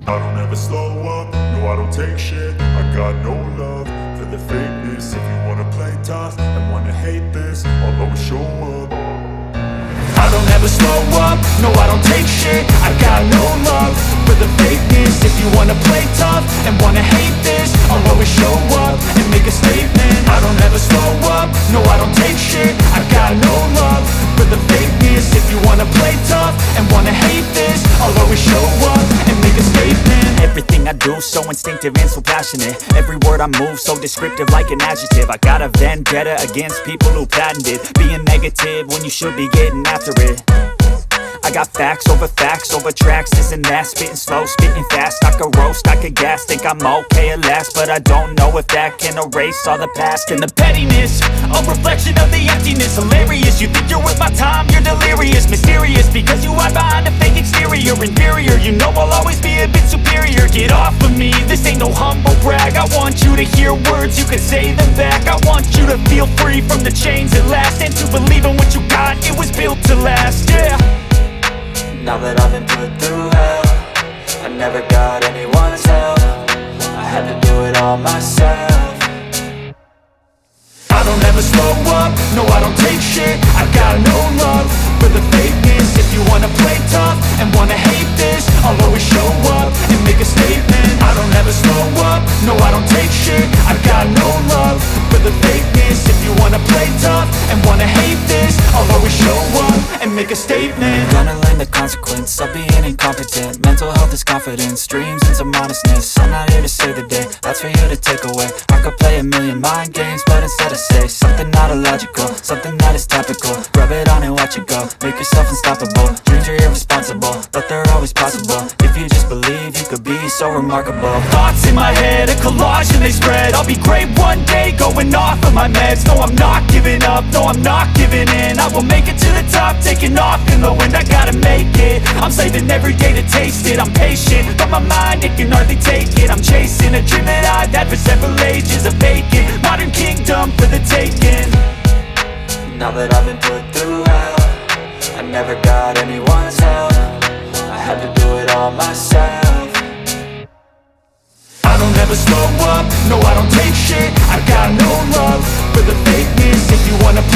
I don't ever slow up, no I don't take shit. I got no love for the fakeness. If you wanna play tough and wanna hate this, I'll always show up. I don't ever slow up, no I don't take shit. I got no love for the fakeness. If you wanna play tough and wanna hate this, I'll always show up and make a statement. I don't ever slow up, no I don't take shit. I got no love for the fakeness. If you wanna play tough and wanna hate this, I'll always show up and make a statement. Everything I do so instinctive and so passionate. Every word I move so descriptive like an adjective. I got a vendetta against people who patented being negative when you should be getting after it. I got facts over tracks, this and that. Spitting slow, spitting fast. I could roast, I could gas. Think I'm okay at last, but I don't know if that can erase all the past. And the pettiness, a reflection of the emptiness. Hilarious, you think you're worth my time, you're delirious. Mysterious, because you hide behind a fake exterior. Inferior, you know I'll always be a bit superior. Get off of me, this ain't no humble brag. I want you to hear words, you can say them back. I want you to feel free from the chains at last, and to believe in what you got, it was built to last, yeah. Now that I've been put through hell, I never got anyone's help. I had to do it all myself. I don't ever slow up, no I don't take shit. I got no love for the fakeness. If you wanna play tough and wanna hate this, I'll always show up and make a statement. I don't ever slow up, no I don't take shit. I got no love for the fakeness. If you wanna play tough and wanna hate this, I'll always show up and make a statement. Gonna learn the consequence of being incompetent. Mental health is confidence, dreams and some modestness. I'm not here to save the day, that's for you to take away. I could play a million mind games, but instead I say something not illogical, something that is topical. Rub it on and watch it go, make yourself unstoppable. Dreams are irresponsible, but they're always possible. If you just believe, you could be so remarkable. Thoughts in my head, a collage and they spread. I'll be great one day, going off of my meds. No, I'm not giving up, no, I'm not giving in. I will make it to the top, taking off in the wind. I gotta make it, I'm saving every day to taste it. I'm patient, but my mind, it can hardly take it. I'm chasing a dream that I've had for several ages. A vacant, modern kingdom for the taking. Now that I've been put through hell, I never got anyone's help. I had to do it all myself. I don't ever slow up, no I don't take shit. I got no love for the fakeness. If you wanna play